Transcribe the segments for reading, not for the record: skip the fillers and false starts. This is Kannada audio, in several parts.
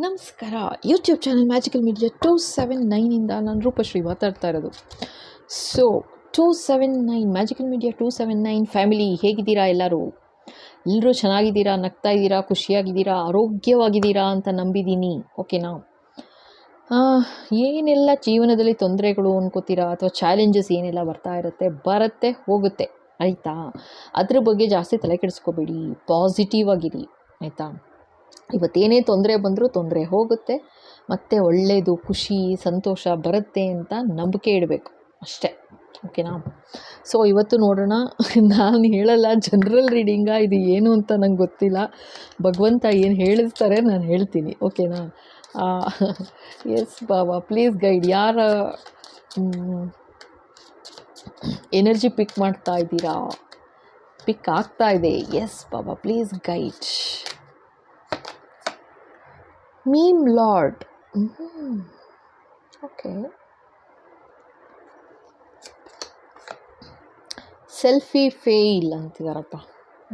ನಮಸ್ಕಾರ. ಯೂಟ್ಯೂಬ್ ಚಾನಲ್ ಮ್ಯಾಜಿಕಲ್ ಮೀಡಿಯಾ 279ಇಂದ ನಾನು ರೂಪಶ್ರೀ ಮಾತಾಡ್ತಾ ಇರೋದು. ಸೊ 279 ಮ್ಯಾಜಿಕಲ್ ಮೀಡಿಯಾ 279 ಫ್ಯಾಮಿಲಿ ಹೇಗಿದ್ದೀರಾ? ಎಲ್ಲರೂ ಚೆನ್ನಾಗಿದ್ದೀರಾ, ನಗ್ತಾ ಇದ್ದೀರಾ, ಖುಷಿಯಾಗಿದ್ದೀರಾ, ಆರೋಗ್ಯವಾಗಿದ್ದೀರಾ ಅಂತ ನಂಬಿದ್ದೀನಿ. ಓಕೆನಾ? ಏನೆಲ್ಲ ಜೀವನದಲ್ಲಿ ತೊಂದರೆಗಳು ಅನ್ಕೋತೀರಾ ಅಥವಾ ಚಾಲೆಂಜಸ್ ಏನೆಲ್ಲ ಬರುತ್ತೆ ಹೋಗುತ್ತೆ, ಆಯಿತಾ? ಅದ್ರ ಬಗ್ಗೆ ಜಾಸ್ತಿ ತಲೆ ಕೆಡಿಸ್ಕೋಬೇಡಿ, ಪಾಸಿಟಿವ್ ಆಗಿರಿ, ಆಯಿತಾ? ಇವತ್ತೇನೇ ತೊಂದರೆ ಬಂದರೂ ತೊಂದರೆ ಹೋಗುತ್ತೆ, ಮತ್ತು ಒಳ್ಳೆಯದು, ಖುಷಿ, ಸಂತೋಷ ಬರುತ್ತೆ ಅಂತ ನಂಬಿಕೆ ಇಡಬೇಕು ಅಷ್ಟೇ. ಓಕೆನಾ? ಸೊ ಇವತ್ತು ನೋಡೋಣ. ನಾನು ಹೇಳಲ್ಲ, ಜನರಲ್ ರೀಡಿಂಗ ಇದು ಏನು ಅಂತ ನಂಗೆ ಗೊತ್ತಿಲ್ಲ. ಭಗವಂತ ಏನು ಹೇಳಿಸ್ತಾರೆ ನಾನು ಹೇಳ್ತೀನಿ. ಓಕೆನಾ? Yes Baba, please guide. ಯಾರ ಎನರ್ಜಿ ಪಿಕ್ ಮಾಡ್ತಾ ಇದ್ದೀರಾ? ಪಿಕ್ ಆಗ್ತಾ ಇದೆ. Yes Baba, please guide. Meme lord. Okay. Selfie fail ಅಂತಿದಾರಪ್ಪ.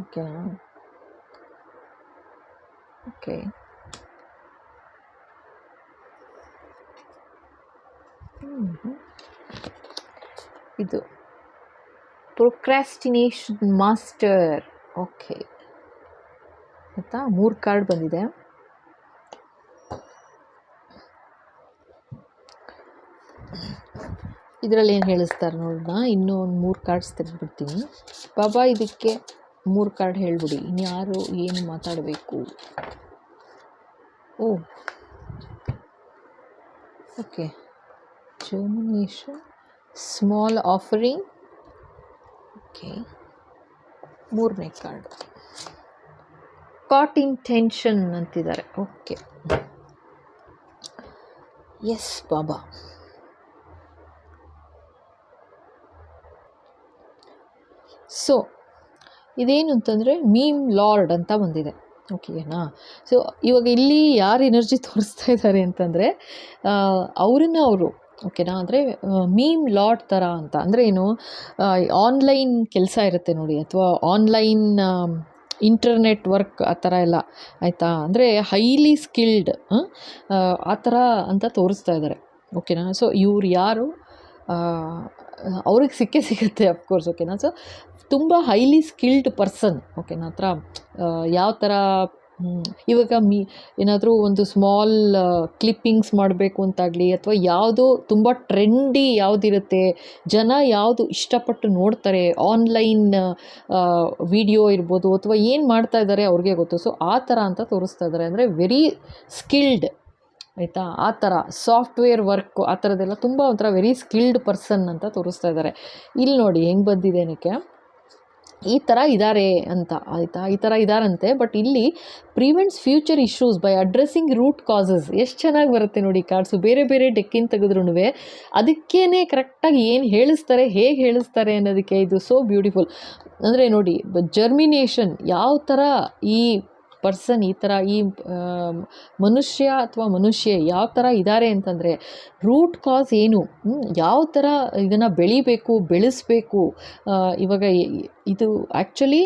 ಓಕೆನಾ? ಓಕೆ. ಇದು ಪ್ರೊಕ್ರಾಸ್ಟಿನೇಷನ್ ಮಾಸ್ಟರ್. ಓಕೆ ಆಯಿತಾ? 3 ಕಾರ್ಡ್ ಬಂದಿದೆ. ಇದರಲ್ಲಿ ಏನು ಹೇಳಿಸ್ತಾರೆ ನೋಡೋಣ. ಇನ್ನೂ ಒಂದು 3 ಕಾರ್ಡ್ಸ್ ತೆಗೆದುಬಿಡ್ತೀನಿ. ಬಾಬಾ ಇದಕ್ಕೆ 3 ಕಾರ್ಡ್ ಹೇಳ್ಬಿಡಿ, ಇನ್ಯಾರು ಏನು ಮಾತಾಡಬೇಕು? Okay. Germination, small offering. Okay. 3ನೇ ಕಾರ್ಡ್ ಕಾಟ್ ಇನ್ ಟೆನ್ಷನ್ ಅಂತಿದ್ದಾರೆ. ಓಕೆ. ಎಸ್ ಬಾಬಾ. ಸೊ ಇದೇನು ಅಂತಂದರೆ ಮೀಮ್ ಲಾರ್ಡ್ ಅಂತ ಬಂದಿದೆ. ಓಕೆನಾ? ಸೊ ಇವಾಗ ಇಲ್ಲಿ ಯಾರು ಎನರ್ಜಿ ತೋರಿಸ್ತಾ ಇದ್ದಾರೆ ಅಂತಂದರೆ ಅವರು ಓಕೆನಾ? ಅಂದರೆ ಮೀಮ್ ಲಾರ್ಡ್ ಥರ ಅಂತ ಅಂದರೆ ಏನು, ಆನ್ಲೈನ್ ಕೆಲಸ ಇರುತ್ತೆ ನೋಡಿ, ಅಥವಾ ಆನ್ಲೈನ್ ಇಂಟರ್ನೆಟ್ ವರ್ಕ್ ಆ ಥರ ಎಲ್ಲ, ಆಯಿತಾ? ಅಂದರೆ ಹೈಲಿ ಸ್ಕಿಲ್ಡ್ ಆ ಥರ ಅಂತ ತೋರಿಸ್ತಾ ಇದ್ದಾರೆ. ಓಕೆನಾ? ಸೊ ಇವ್ರು ಯಾರು, ಅವ್ರಿಗೆ ಸಿಗುತ್ತೆ ಅಫ್ಕೋರ್ಸ್. ಓಕೆನಾ? ಸೊ ತುಂಬ ಹೈಲಿ ಸ್ಕಿಲ್ಡ್ ಪರ್ಸನ್. ಓಕೆನಾ? ಹತ್ರ ಯಾವ ಥರ ಇವಾಗ ಏನಾದರೂ ಒಂದು ಸ್ಮಾಲ್ ಕ್ಲಿಪ್ಪಿಂಗ್ಸ್ ಮಾಡಬೇಕು ಅಂತಾಗಲಿ, ಅಥವಾ ಯಾವುದೋ ತುಂಬ ಟ್ರೆಂಡಿ ಯಾವುದಿರುತ್ತೆ, ಜನ ಯಾವುದು ಇಷ್ಟಪಟ್ಟು ನೋಡ್ತಾರೆ, ಆನ್ಲೈನ್ ವಿಡಿಯೋ ಇರ್ಬೋದು, ಅಥವಾ ಏನು ಮಾಡ್ತಾ ಇದ್ದಾರೆ ಅವ್ರಿಗೆ ಗೊತ್ತು. ಸೊ ಆ ಥರ ಅಂತ ತೋರಿಸ್ತಾ ಇದ್ದಾರೆ. ಅಂದರೆ ವೆರಿ ಸ್ಕಿಲ್ಡ್, ಆಯಿತಾ? ಆ ಥರ ಸಾಫ್ಟ್ವೇರ್ ವರ್ಕ್ ಆ ಥರದ್ದೆಲ್ಲ ತುಂಬ ಒಂಥರ ವೆರಿ ಸ್ಕಿಲ್ಡ್ ಪರ್ಸನ್ ಅಂತ ತೋರಿಸ್ತಾ ಇದ್ದಾರೆ. ಇಲ್ಲಿ ನೋಡಿ ಹೆಂಗೆ ಬಂದಿದೆ ಏನಕ್ಕೆ, ಈ ಥರ ಇದ್ದಾರೆ ಅಂತ, ಆಯಿತಾ? ಈ ಥರ ಇದ್ದಾರಂತೆ. ಬಟ್ ಇಲ್ಲಿ prevents future issues by addressing root causes. ಎಷ್ಟು ಚೆನ್ನಾಗಿ ಬರುತ್ತೆ ನೋಡಿ ಕಾರ್ಡ್ಸು. ಬೇರೆ ಬೇರೆ ಡೆಕ್ಕಿನ ತೆಗೆದ್ರೂ ಅದಕ್ಕೇ ಕರೆಕ್ಟಾಗಿ ಏನು ಹೇಳಿಸ್ತಾರೆ, ಹೇಗೆ ಹೇಳಿಸ್ತಾರೆ ಅನ್ನೋದಕ್ಕೆ ಇದು ಸೋ ಬ್ಯೂಟಿಫುಲ್. ಅಂದರೆ ನೋಡಿ, ಜರ್ಮಿನೇಷನ್ ಯಾವ ಥರ ಈ ಪರ್ಸನ್, ಈ ಥರ ಈ ಮನುಷ್ಯ ಅಥವಾ ಮನುಷ್ಯ ಯಾವ ಥರ ಇದ್ದಾರೆ ಅಂತಂದರೆ, ರೂಟ್ ಕಾಸ್ ಏನು, ಯಾವ ಥರ ಇದನ್ನು ಬೆಳೆಸಬೇಕು. ಇವಾಗ ಇದು ಆ್ಯಕ್ಚುಲಿ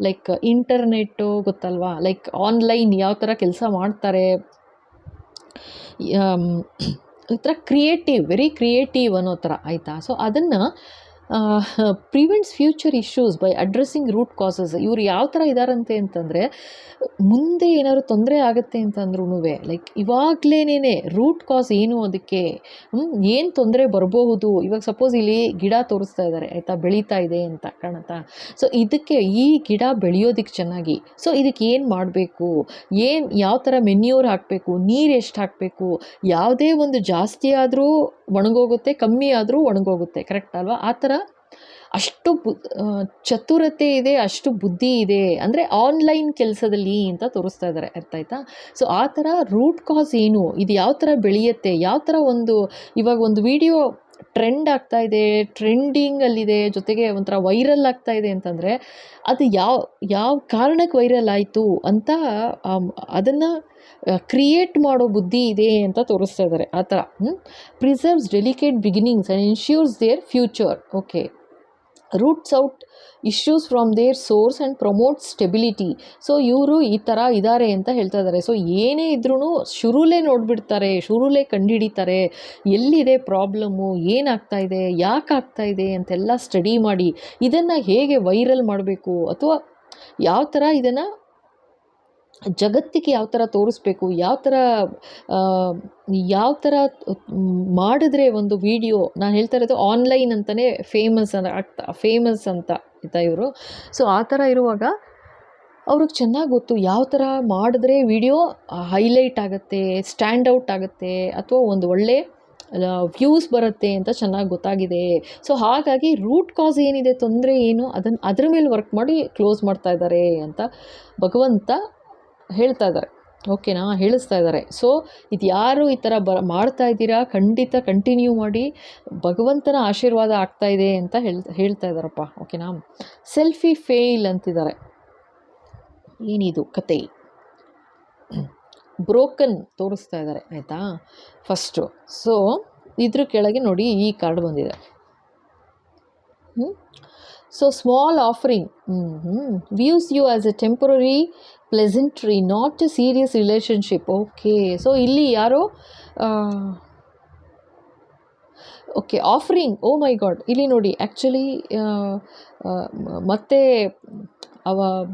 ಲೈಕ್ ಇಂಟರ್ನೆಟ್ಟು ಗೊತ್ತಲ್ವಾ, ಲೈಕ್ ಆನ್ಲೈನ್ ಯಾವ ಥರ ಕೆಲಸ ಮಾಡ್ತಾರೆ, ಈ ಥರ ವೆರಿ ಕ್ರಿಯೇಟಿವ್ ಅನ್ನೋ ಥರ, ಆಯಿತಾ? ಸೊ ಅದನ್ನು prevents future issues by addressing root causes. ಇವರು ಯಾವ ಥರ ಇದ್ದಾರಂತೆ ಅಂತಂದರೆ, ಮುಂದೆ ಏನಾದ್ರು ತೊಂದರೆ ಆಗುತ್ತೆ ಅಂತಂದ್ರೂ ಲೈಕ್ ಇವಾಗಲೇ ರೂಟ್ ಕಾಸ್ ಏನು, ಅದಕ್ಕೆ ಏನು ತೊಂದರೆ ಬರಬಹುದು. ಇವಾಗ ಸಪೋಸ್ ಇಲ್ಲಿ ಗಿಡ ತೋರಿಸ್ತಾ ಇದ್ದಾರೆ, ಆಯಿತಾ? ಬೆಳೀತಾ ಇದೆ ಅಂತ ಕಾಣುತ್ತಾ? ಸೊ ಇದಕ್ಕೆ, ಈ ಗಿಡ ಬೆಳೆಯೋದಕ್ಕೆ ಚೆನ್ನಾಗಿ, ಸೊ ಇದಕ್ಕೆ ಏನು ಮಾಡಬೇಕು, ಯಾವ ಥರ ಮೆನ್ಯೂರ್ ಹಾಕಬೇಕು, ನೀರು ಎಷ್ಟು ಹಾಕಬೇಕು, ಯಾವುದೇ ಒಂದು ಜಾಸ್ತಿ ಆದರೂ ಒಣಗೋಗುತ್ತೆ, ಕಮ್ಮಿ ಆದರೂ ಒಣಗೋಗುತ್ತೆ, ಕರೆಕ್ಟ್ ಅಲ್ವಾ? ಆ ಥರ ಅಷ್ಟು ಚತುರತೆ ಇದೆ, ಅಷ್ಟು ಬುದ್ಧಿ ಇದೆ, ಅಂದರೆ ಆನ್ಲೈನ್ ಕೆಲಸದಲ್ಲಿ ಅಂತ ತೋರಿಸ್ತಾ ಇದ್ದಾರೆ. ಅರ್ಥ ಆಯ್ತಾ? ಸೊ ಆ ಥರ ರೂಟ್ ಕಾಸ್ ಏನು, ಇದು ಯಾವ ಥರ ಬೆಳೆಯುತ್ತೆ, ಯಾವ ಥರ ಇವಾಗ ಒಂದು ವಿಡಿಯೋ ಟ್ರೆಂಡ್ ಆಗ್ತಾ ಇದೆ, ಟ್ರೆಂಡಿಂಗಲ್ಲಿದೆ, ಜೊತೆಗೆ ಒಂಥರ ವೈರಲ್ ಆಗ್ತಾ ಇದೆ ಅಂತಂದರೆ ಅದು ಯಾವ ಕಾರಣಕ್ಕೆ ವೈರಲ್ ಆಯಿತು ಅಂತ ಅದನ್ನು ಕ್ರಿಯೇಟ್ ಮಾಡೋ ಬುದ್ಧಿ ಇದೆ ಅಂತ ತೋರಿಸ್ತಾ ಇದ್ದಾರೆ. ಆ ಥರ preserves delicate beginnings and ensures their future. Okay. Roots out issues from their source and promote stability. So ಇವರು ಈ ಥರ ಇದ್ದಾರೆ ಅಂತ ಹೇಳ್ತಾ ಇದ್ದಾರೆ. ಸೊ ಏನೇ ಇದ್ರೂ ಶುರುಲೇ ನೋಡಿಬಿಡ್ತಾರೆ, ಶುರುಲೇ ಕಂಡುಹಿಡಿತಾರೆ ಎಲ್ಲಿದೆ ಪ್ರಾಬ್ಲಮ್ಮು, ಏನಾಗ್ತಾ ಇದೆ, ಯಾಕೆ ಆಗ್ತಾ ಇದೆ ಅಂತೆಲ್ಲ ಸ್ಟಡಿ ಮಾಡಿ ಇದನ್ನು ಹೇಗೆ ವೈರಲ್ ಮಾಡಬೇಕು ಅಥವಾ ಯಾವ ಥರ ಇದನ್ನು ಜಗತ್ತಿಗೆ ಯಾವ ಥರ ತೋರಿಸ್ಬೇಕು, ಯಾವ ಥರ ಮಾಡಿದ್ರೆ ಒಂದು ವಿಡಿಯೋ, ನಾನು ಹೇಳ್ತಾ ಇರೋದು ಆನ್ಲೈನ್ ಅಂತಲೇ ಫೇಮಸ್ ಅಂತ ಆಯಿತಾ ಇವರು. ಸೊ ಆ ಥರ ಇರುವಾಗ ಅವ್ರಿಗೆ ಚೆನ್ನಾಗಿ ಗೊತ್ತು ಯಾವ ಥರ ಮಾಡಿದ್ರೆ ವಿಡಿಯೋ ಹೈಲೈಟ್ ಆಗುತ್ತೆ, ಸ್ಟ್ಯಾಂಡ್ ಔಟ್ ಆಗುತ್ತೆ ಅಥವಾ ಒಂದು ಒಳ್ಳೆ ವ್ಯೂಸ್ ಬರುತ್ತೆ ಅಂತ ಚೆನ್ನಾಗಿ ಗೊತ್ತಾಗಿದೆ. ಸೊ ಹಾಗಾಗಿ ರೂಟ್ ಕಾಸ್ ಏನಿದೆ, ತೊಂದರೆ ಏನು, ಅದ್ರ ಮೇಲೆ ವರ್ಕ್ ಮಾಡಿ ಕ್ಲೋಸ್ ಮಾಡ್ತಾ ಇದ್ದಾರೆ ಅಂತ ಭಗವಂತ ಹೇಳ್ತಾ ಇದ್ದಾರೆ. ಓಕೆನಾ, ಹೇಳಿಸ್ತಾ ಇದ್ದಾರೆ. ಸೊ ಇದು ಯಾರು ಈ ಥರ ಮಾಡ್ತಾ ಇದ್ದೀರಾ, ಖಂಡಿತ ಕಂಟಿನ್ಯೂ ಮಾಡಿ, ಭಗವಂತನ ಆಶೀರ್ವಾದ ಆಗ್ತಾ ಇದೆ ಅಂತ ಹೇಳ್ತಾ ಇದ್ದಾರಪ್ಪ. ಓಕೆನಾ, ಸೆಲ್ಫಿ ಫೇಲ್ ಅಂತಿದ್ದಾರೆ. ಏನಿದು ಕತೆ, ಬ್ರೋಕನ್ ತೋರಿಸ್ತಾ ಇದ್ದಾರೆ ಆಯಿತಾ ಫಸ್ಟು. ಸೊ ಇದ್ರ ಕೆಳಗೆ ನೋಡಿ ಈ ಕಾರ್ಡ್ ಬಂದಿದೆ. So small offering views you as a temporary pleasantry not a serious relationship. Okay, so ಇಲ್ಲಿ ಯಾರೋ okay offering, oh my god, ಇಲ್ಲಿ ನೋಡಿ ಆ್ಯಕ್ಚುಲಿ ಮತ್ತೆ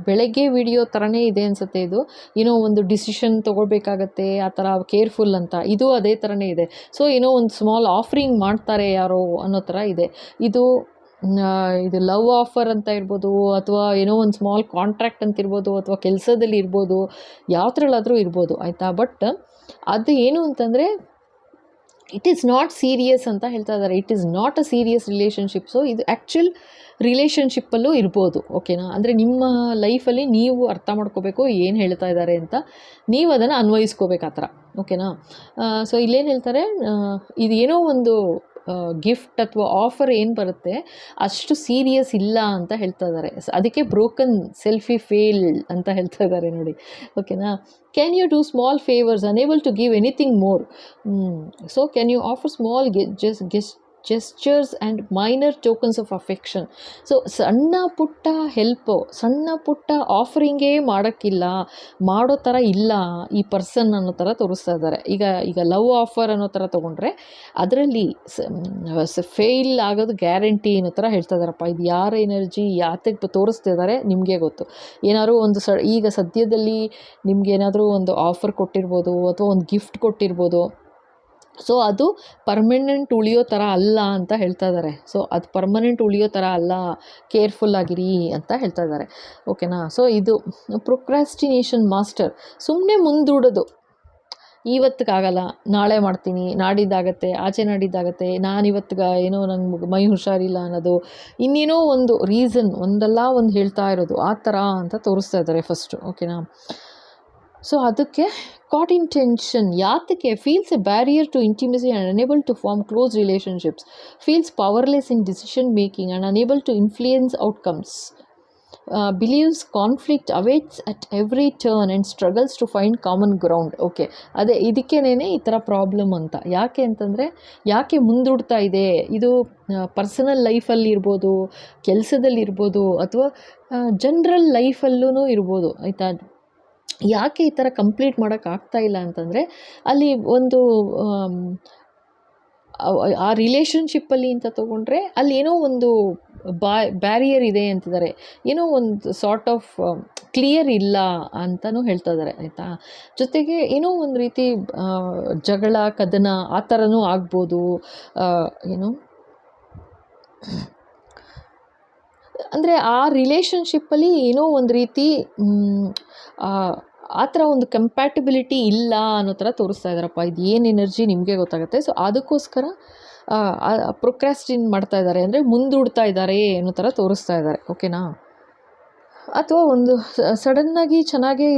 ಬೆಳಗ್ಗೆ ವಿಡಿಯೋ ಥರನೇ ಇದೆ ಅನಿಸುತ್ತೆ ಇದು. ಏನೋ ಒಂದು ಡಿಸಿಷನ್ ತೊಗೊಳ್ಬೇಕಾಗತ್ತೆ ಆ ಥರ ಕೇರ್ಫುಲ್ ಅಂತ, ಇದು ಅದೇ ಥರನೇ ಇದೆ. ಸೊ ಏನೋ ಒಂದು ಸ್ಮಾಲ್ ಆಫರಿಂಗ್ ಮಾಡ್ತಾರೆ ಯಾರೋ ಅನ್ನೋ ಥರ ಇದೆ. ಇದು ಲವ್ ಆಫರ್ ಅಂತ ಇರ್ಬೋದು, ಅಥವಾ ಏನೋ ಒಂದು ಸ್ಮಾಲ್ ಕಾಂಟ್ರಾಕ್ಟ್ ಅಂತ ಇರ್ಬೋದು, ಅಥವಾ ಕೆಲಸದಲ್ಲಿ ಇರ್ಬೋದು, ಯಾವ ಥರಲ್ಲಾದರೂ ಇರ್ಬೋದು ಆಯಿತಾ. ಬಟ್ ಅದು ಏನು ಅಂತಂದರೆ ಇಟ್ ಈಸ್ ನಾಟ್ ಸೀರಿಯಸ್ ಅಂತ ಹೇಳ್ತಾ ಇದ್ದಾರೆ. It is not a serious relationship. So ಇದು ಆ್ಯಕ್ಚುಲ್ ರಿಲೇಷನ್ಶಿಪ್ಪಲ್ಲೂ ಇರ್ಬೋದು. ಓಕೆನಾ, ಅಂದರೆ ನಿಮ್ಮ ಲೈಫಲ್ಲಿ ನೀವು ಅರ್ಥ ಮಾಡ್ಕೋಬೇಕು ಏನು ಹೇಳ್ತಾ ಇದ್ದಾರೆ ಅಂತ, ನೀವು ಅದನ್ನು ಅನ್ವಯಿಸ್ಕೋಬೇಕು ಆ ಥರ. ಓಕೆನಾ, ಸೊ ಇಲ್ಲೇನು ಹೇಳ್ತಾರೆ, ಇದು ಏನೋ ಒಂದು ಗಿಫ್ಟ್ ಅಥವಾ ಆಫರ್ ಏನು ಬರುತ್ತೆ ಅಷ್ಟು ಸೀರಿಯಸ್ ಇಲ್ಲ ಅಂತ ಹೇಳ್ತಾ ಇದ್ದಾರೆ. ಅದಕ್ಕೆ ಬ್ರೋಕನ್ ಸೆಲ್ಫಿ ಫೇಲ್ ಅಂತ ಹೇಳ್ತಾ ಇದ್ದಾರೆ ನೋಡಿ. ಓಕೆನಾ, can you do small favours unable to give anything more. So can you offer small gestures and minor tokens of affection. So ಸಣ್ಣ ಪುಟ್ಟ ಹೆಲ್ಪು, ಸಣ್ಣ ಪುಟ್ಟ ಆಫರಿಂಗೇ ಮಾಡೋಕ್ಕಿಲ್ಲ, ಮಾಡೋ ಥರ ಇಲ್ಲ ಈ ಪರ್ಸನ್ ಅನ್ನೋ ಥರ ತೋರಿಸ್ತಾ ಇದ್ದಾರೆ. ಈಗ ಲವ್ ಆಫರ್ ಅನ್ನೋ ಥರ ತೊಗೊಂಡ್ರೆ ಅದರಲ್ಲಿ ಫೇಲ್ ಆಗೋದು ಗ್ಯಾರಂಟಿ ಅನ್ನೋ ಥರ ಹೇಳ್ತಾ ಇದ್ದಾರಪ್ಪ. ಇದು ಯಾರ ಎನರ್ಜಿ ಯಾತಕ್ಕೆ ತೋರಿಸ್ತಿದ್ದಾರೆ ನಿಮಗೆ ಗೊತ್ತು. ಏನಾದರೂ ಒಂದು ಈಗ ಸದ್ಯದಲ್ಲಿ ನಿಮ್ಗೆ ಏನಾದರೂ ಒಂದು ಆಫರ್ ಕೊಟ್ಟಿರ್ಬೋದು ಅಥವಾ ಒಂದು ಗಿಫ್ಟ್ ಕೊಟ್ಟಿರ್ಬೋದು. ಸೊ ಅದು ಪರ್ಮನೆಂಟ್ ಉಳಿಯೋ ಥರ ಅಲ್ಲ ಅಂತ ಹೇಳ್ತಾ ಇದ್ದಾರೆ. ಸೊ ಅದು ಪರ್ಮನೆಂಟ್ ಉಳಿಯೋ ಥರ ಅಲ್ಲ, ಕೇರ್ಫುಲ್ ಆಗಿರಿ ಅಂತ ಹೇಳ್ತಾ ಇದ್ದಾರೆ. ಓಕೆನಾ, ಸೊ ಇದು ಪ್ರೊಕ್ರಾಸ್ಟಿನೇಷನ್ ಮಾಸ್ಟರ್, ಸುಮ್ಮನೆ ಮುಂದೂಡೋದು. ಇವತ್ತಿಗಾಗಲ್ಲ, ನಾಳೆ ಮಾಡ್ತೀನಿ, ನಾಡಿದ್ದಾಗತ್ತೆ, ಆಚೆ ನಾಡಿದ್ದಾಗತ್ತೆ, ನಾನು ಏನೋ ನಂಗೆ ಮೈ ಹುಷಾರಿಲ್ಲ ಅನ್ನೋದು, ಇನ್ನೇನೋ ಒಂದು ರೀಸನ್ ಒಂದಲ್ಲ ಒಂದು ಹೇಳ್ತಾ ಇರೋದು ಆ ಥರ ಅಂತ ತೋರಿಸ್ತಾ ಇದ್ದಾರೆ ಫಸ್ಟು. ಓಕೆನಾ, ಸೊ ಅದಕ್ಕೆ ಕಾಟ್ ಇನ್ ಟೆನ್ಷನ್, ಯಾತಕ್ಕೆ feels a barrier to intimacy and unable to form close relationships, feels powerless in decision making and unable to influence outcomes, believes conflict awaits at every turn and struggles to find common ground. Okay, ಅದೇ ಇದಕ್ಕೇನೆ ಈ ಥರ ಪ್ರಾಬ್ಲಮ್ ಅಂತ. ಯಾಕೆ ಅಂತಂದರೆ ಯಾಕೆ ಮುಂದೂಡ್ತಾ ಇದೆ ಇದು, ಪರ್ಸನಲ್ ಲೈಫಲ್ಲಿ ಇರ್ಬೋದು, ಕೆಲಸದಲ್ಲಿರ್ಬೋದು, ಅಥವಾ ಜನರಲ್ ಲೈಫಲ್ಲೂ ಇರ್ಬೋದು ಆಯಿತಾ. ಯಾಕೆ ಈ ಥರ ಕಂಪ್ಲೀಟ್ ಮಾಡೋಕ್ಕಾಗ್ತಾ ಇಲ್ಲ ಅಂತಂದರೆ ಅಲ್ಲಿ ಒಂದು ಆ ರಿಲೇಷನ್ಶಿಪ್ಪಲ್ಲಿ ಅಂತ ತೊಗೊಂಡ್ರೆ ಅಲ್ಲಿ ಏನೋ ಒಂದು ಬ್ಯಾರಿಯರ್ ಇದೆ ಅಂತಿದ್ದಾರೆ, ಏನೋ ಒಂದು ಸಾರ್ಟ್ ಆಫ್ ಕ್ಲಿಯರ್ ಇಲ್ಲ ಅಂತಲೂ ಹೇಳ್ತಾ ಇದ್ದಾರೆ ಆಯಿತಾ. ಜೊತೆಗೆ ಏನೋ ಒಂದು ರೀತಿ ಜಗಳ ಕದನ ಆ ಥರನೂ ಆಗ್ಬೋದು. ಏನು ಅಂದರೆ ಆ ರಿಲೇಷನ್ಶಿಪ್ಪಲ್ಲಿ ಏನೋ ಒಂದು ರೀತಿ ಆ ಥರ ಒಂದು ಕಂಪ್ಯಾಟಿಬಿಲಿಟಿ ಇಲ್ಲ ಅನ್ನೋ ಥರ ತೋರಿಸ್ತಾ ಇದ್ದಾರಪ್ಪ. ಇದು ಏನು ಎನರ್ಜಿ ನಿಮಗೆ ಗೊತ್ತಾಗುತ್ತೆ. ಸೊ ಅದಕ್ಕೋಸ್ಕರ ಪ್ರೊಕ್ರಾಸ್ಟಿನ್ ಮಾಡ್ತಾ ಇದ್ದಾರೆ, ಅಂದರೆ ಮುಂದೂಡ್ತಾ ಇದ್ದಾರೆ ಅನ್ನೋ ಥರ ತೋರಿಸ್ತಾ ಇದ್ದಾರೆ. ಓಕೆನಾ, ಅಥವಾ ಒಂದು ಸಡನ್ನಾಗಿ ಚೆನ್ನಾಗೇ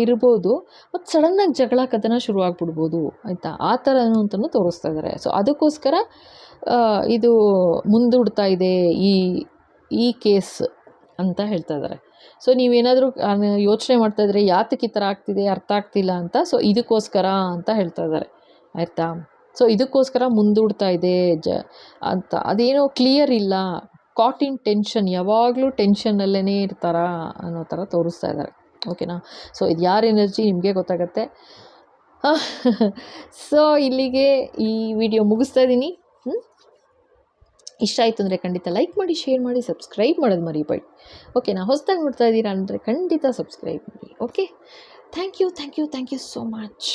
ಇರ್ಬೋದು, ಮತ್ತು ಸಡನ್ನಾಗಿ ಜಗಳ ಕದನ ಶುರು ಆಗ್ಬಿಡ್ಬೋದು ಆಯಿತಾ, ಆ ಥರ ಅಂತಲೂ ತೋರಿಸ್ತಾ ಇದ್ದಾರೆ. ಸೊ ಅದಕ್ಕೋಸ್ಕರ ಇದು ಮುಂದೂಡ್ತಾ ಇದೆ ಈ ಕೇಸ್ ಅಂತ ಹೇಳ್ತಾ ಇದ್ದಾರೆ. ಸೊ ನೀವೇನಾದರೂ ಯೋಚನೆ ಮಾಡ್ತಾಯಿದ್ರೆ ಯಾತಕ್ಕೆ ಈ ಥರ ಆಗ್ತಿದೆ ಅರ್ಥ ಆಗ್ತಿಲ್ಲ ಅಂತ, ಸೊ ಇದಕ್ಕೋಸ್ಕರ ಅಂತ ಹೇಳ್ತಾ ಇದ್ದಾರೆ ಆಯಿತಾ. ಸೊ ಇದಕ್ಕೋಸ್ಕರ ಮುಂದೂಡ್ತಾ ಇದೆ ಅಂತ, ಅದೇನೋ ಕ್ಲಿಯರ್ ಇಲ್ಲ, ಕಾಟ್ ಇನ್ ಟೆನ್ಷನ್, ಯಾವಾಗಲೂ ಟೆನ್ಷನ್ನಲ್ಲೇ ಇರ್ತಾರಾ ಅನ್ನೋ ಥರ ತೋರಿಸ್ತಾ ಇದ್ದಾರೆ. ಓಕೆನಾ. ಸೊ ಇದು ಯಾರ ಎನರ್ಜಿ ನಿಮಗೆ ಗೊತ್ತಾಗತ್ತೆ. ಸೊ ಇಲ್ಲಿಗೆ ಈ ವಿಡಿಯೋ ಮುಗಿಸ್ತಾ ಇದ್ದೀನಿ. ಇಷ್ಟ ಆಯಿತು ಅಂದರೆ ಖಂಡಿತ ಲೈಕ್ ಮಾಡಿ, ಶೇರ್ ಮಾಡಿ, ಸಬ್ಸ್ಕ್ರೈಬ್ ಮಾಡೋದು ಮರಿಬೇಡಿ. ಓಕೆನಾ. ಹೊಸದಾಗಿ ನೋಡ್ತಾ ಇದ್ದೀರಾ ಅಂದರೆ ಖಂಡಿತ ಸಬ್ಸ್ಕ್ರೈಬ್ ಮಾಡಿ. Okay. Thank you so much.